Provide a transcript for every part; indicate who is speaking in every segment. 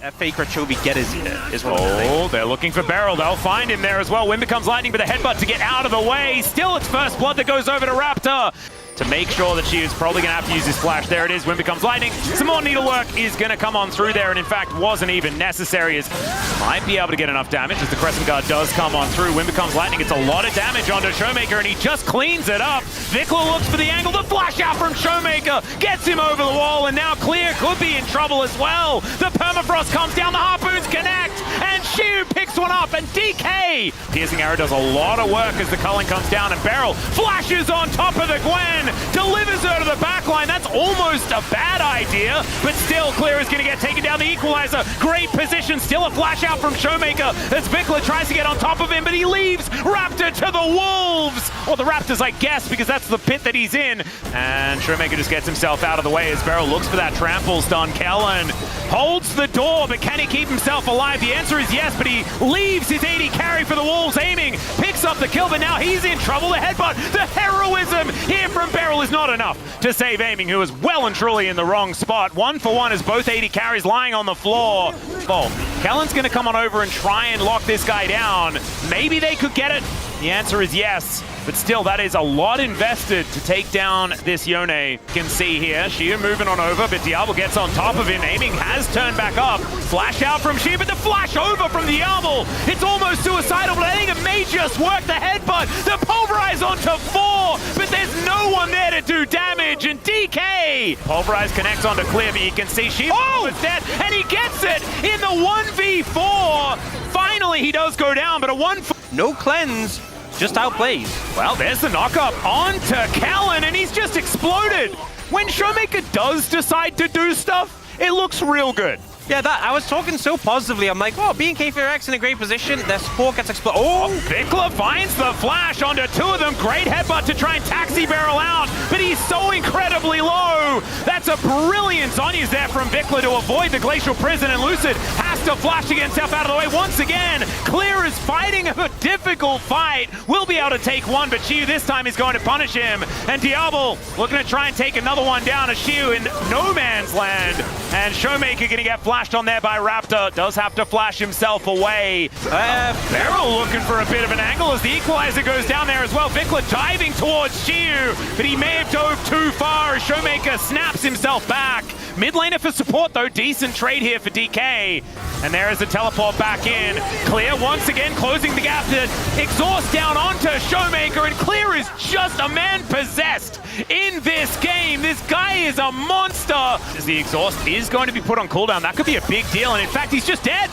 Speaker 1: FEARX get his is what
Speaker 2: Oh, they're looking for Beryl. They'll find him there as well. Wind becomes lightning, but the headbutt to get out of the way. Still, it's first blood that goes over to Raptor to make sure that she is probably going to have to use his flash. There it is. Wind becomes lightning. Some more needlework is going to come on through there, and in fact wasn't even necessary, as might be able to get enough damage as the Crescent Guard does come on through. Wind becomes lightning. It's a lot of damage onto Showmaker, and he just cleans it up. Vikla looks for the angle. The flash out from Showmaker gets him over the wall, and now Clear could be in trouble as well. The permafrost comes down. The harpoons connect, and Shiu picks one up, and DK. Piercing Arrow does a lot of work as the culling comes down, and Beryl flashes on top of the Gwen, delivers her to the backline. That's almost a bad idea, but still Clear is going to get taken down. The equalizer, great position, still a flash out from Showmaker as Vikla tries to get on top of him, but he leaves Raptor to the wolves, or the Raptors, I guess, because that's the pit that he's in. And Showmaker just gets himself out of the way as Beryl looks for that trample stun. Kellen holds the door, but can he keep himself alive? The answer is yes, but he leaves his AD carry for the wolves, aiming, picks up the kill, but now he's in trouble. The headbutt, the heroism here from Beryl is not enough to save Aiming, who is well and truly in the wrong spot. 1-for-1 as both AD carries lying on the floor. Oh, Kellen's going to come on over and try and lock this guy down. Maybe they could get it. The answer is yes, but still, that is a lot invested to take down this Yone. You can see here, Shiu moving on over, but Diablo gets on top of him. Aiming has turned back up. Flash out from Shiu, but the flash over from Diablo. It's almost suicidal, but I think it may just work. The headbutt, the pulverize onto 4, but there's no one there to do damage, and DK! Pulverize connects onto Clear, but you can see Shiu is dead, and he gets it in the 1v4. Finally, he does go down, but a 1
Speaker 1: No cleanse, just outplays.
Speaker 2: Well, there's the knockup onto Kellen, and he's just exploded. When Showmaker does decide to do stuff, it looks real good.
Speaker 1: Yeah, I was talking so positively. I'm like, oh, BNK FEARX in a great position. Their support gets exploded. Oh!
Speaker 2: Vikla finds the flash onto 2 of them. Great headbutt to try and taxi Beryl out, but he's so incredibly low. That's a brilliant Zonya's there from Vikla to avoid the Glacial Prison, and Lucid has to flash to get himself out of the way once again. Clear is fighting a difficult fight. Will be able to take one, but Shiu this time is going to punish him. And Diablo looking to try and take another one down as Shiu in no man's land. And Showmaker going to get flashed on there by Raptor. Does have to flash himself away. Beryl looking for a bit of an angle as the equalizer goes down there as well. Vikla diving towards Shiu, but he may have dove too far as Showmaker snaps himself back. Mid laner for support though, decent trade here for DK. And there is a teleport back in. Clear once again closing the gap to exhaust down onto Showmaker, and Clear is just a man possessed in this game. This guy is a monster. As the exhaust is going to be put on cooldown, that could be a big deal, and in fact he's just dead.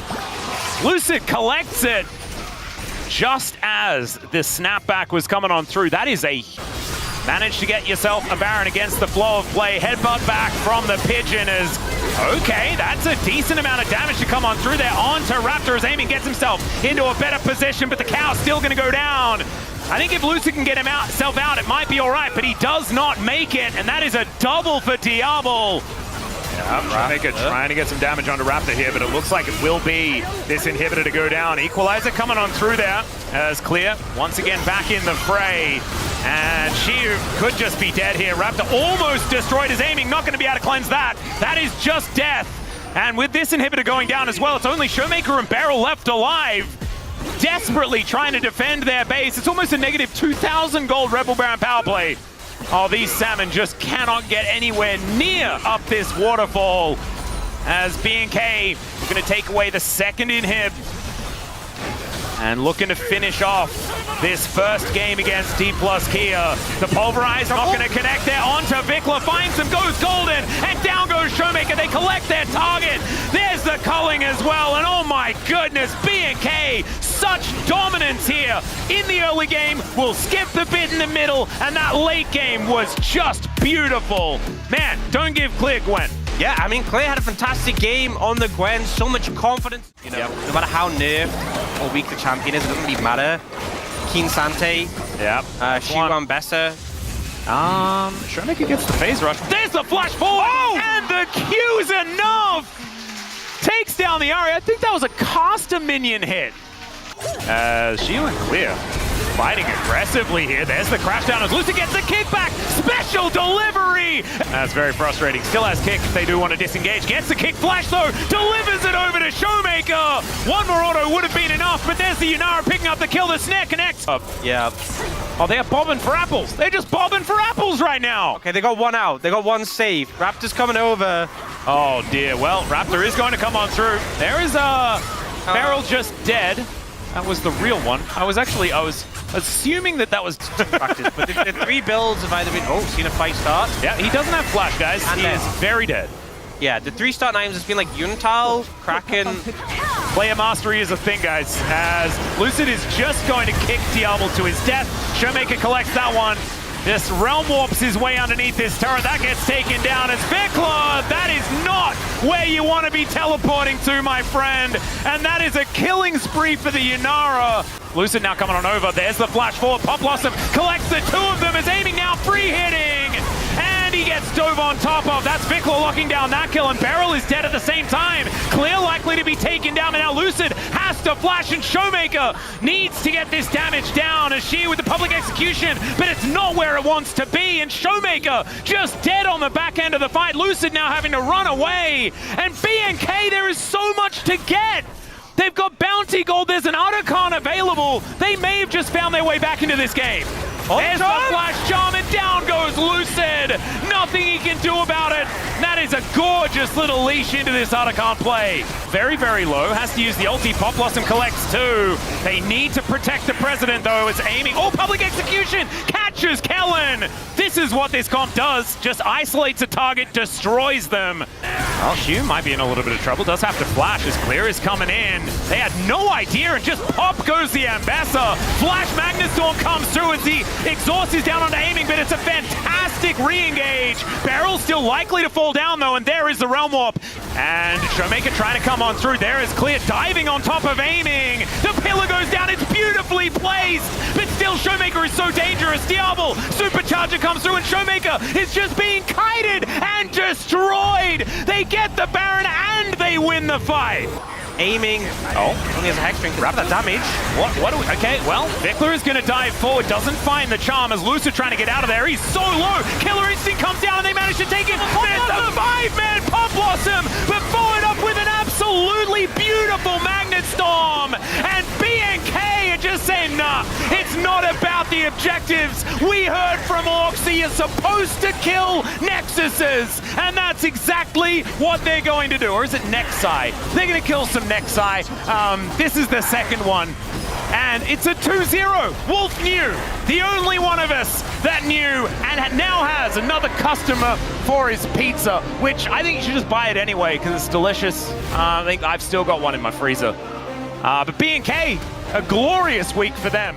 Speaker 2: Lucid collects it just as the snapback was coming on through. That is a... Managed to get yourself a Baron against the flow of play. Headbutt back from the Pigeon is... Okay, that's a decent amount of damage to come on through there. Onto Raptor as Aiming gets himself into a better position, but the cow's still going to go down. I think if Lucid can get himself out, it might be all right, but he does not make it, and that is a double for Diablo. Showmaker trying to get some damage onto Raptor here, but it looks like it will be this inhibitor to go down. Equalizer coming on through there as Clear once again back in the fray. And Shiu could just be dead here. Raptor almost destroyed his Aiming, not going to be able to cleanse that. That is just death. And with this inhibitor going down as well, it's only Showmaker and Beryl left alive, desperately trying to defend their base. It's almost a negative 2,000 gold Rebel Baron power play. Oh, these salmon just cannot get anywhere near up this waterfall as BNK is going to take away the second inhib and looking to finish off this first game against Dplus here. The Pulverize not going to connect there onto Vikla, finds him, goes golden, and down goes Showmaker. They collect their target. There's the culling as well, and oh my goodness, BNK, such dominance here in the early game. We'll skip the bit in the middle, and that late game was just beautiful. Man, don't give Clear Gwen.
Speaker 1: Yeah, I mean, Clear had a fantastic game on the Gwen, so much confidence. You know, no matter how nerfed or weak the champion is, it doesn't really matter. Keen Sante, Shiwan Bessa.
Speaker 2: Showmaker gets the phase rush. There's the flash forward, and the Q's enough. Takes down the Ahri. I think that was a caster minion hit. Shiu and Clear fighting aggressively here. There's the crash down as Lucid gets the kickback. Special delivery. That's very frustrating. Still has kick if they do want to disengage. Gets the kick flash though. Delivers it over to Mambasa. One more auto would have been enough, but there's the Yunara picking up the kill. The snare connects.
Speaker 1: Yeah.
Speaker 2: Oh, they're bobbing for apples. They're just bobbing for apples right now.
Speaker 1: Okay, they got one out. They got one safe. Raptor's coming over.
Speaker 2: Oh, dear. Well, Raptor is going to come on through. There is a Beryl just dead. That was the real one. I was assuming that was
Speaker 1: practice, but the 3 builds have either been... Oh, seen a fight start.
Speaker 2: Yeah, he doesn't have flash, guys.
Speaker 1: And
Speaker 2: he is very dead.
Speaker 1: Yeah, the 3 start names has been like Yuntal, Kraken.
Speaker 2: Player mastery is a thing, guys, as Lucid is just going to kick Diablo to his death. Showmaker collects that one. This Realm warps his way underneath this turret. That gets taken down as Vikla. That is not where you want to be teleporting to, my friend. And that is a killing spree for the Yunara. Lucid now coming on over. There's the flash forward. Pop Blossom collects the 2 of them. Is aiming now, free hitting. And he gets dove on top of. That's Vikla locking down that kill. And Beryl is dead at the same time. Clear likely to be taken down. And now Lucid has to flash. And Showmaker needs to get this damage down. As she with the public execution. But it's not where it wants to be. And Showmaker just dead on the back end of the fight. Lucid now having to run away. And BNK, there is so much to get. They've got bounty gold. There's an Otacon available. They may have just found their way back into this game. There's the flash charm, and down goes Lucid. Nothing he can do about it. That is a gorgeous little leash into this Otacon play. Very, very low. Has to use the ulti. Pop Blossom collects 2. They need to protect the president, though. It's aiming. Oh, public execution. Catches Kellen. This is what this comp does. Just isolates a target, destroys them. Well, Hugh might be in a little bit of trouble. Does have to flash as Clear is coming in. They had no idea, and just pop goes the Ambassador. Flash Magnustorm comes through as the exhaust is down onto aiming, but it's a fantastic re-engage. Barrel's still likely to fall down, though, and there is the Realm Warp. And Showmaker trying to come on through. There is Clear diving on top of aiming. The pillar goes down. It's beautifully placed, but still Showmaker is so dangerous. Diablo, Supercharger comes through, and Showmaker is just being kited and destroyed. They get the Baron, and they win the fight.
Speaker 1: Aiming. Oh, only has a Hex String. Grab that damage.
Speaker 2: What do we... Okay, well, Vikla is going to dive forward. Doesn't find the charm as Lucid trying to get out of there. He's so low. Killer Instinct comes down and they manage to take it. There's the 5-man Pop Blossom, but followed up with an absolutely beautiful Magnet Storm. And BNK are just saying, nah, it's not about the objectives. We heard from Orcsy, you're supposed to kill Nexuses. And that's exactly what they're going to do. Or is it Nexi? They're going to kill some Nexi. This is the second one. And it's a 2-0. Wolf knew. The only one of us that knew and now has another customer for his pizza, which I think you should just buy it anyway because it's delicious. I think I've still got one in my freezer. But B&K, a glorious week for them.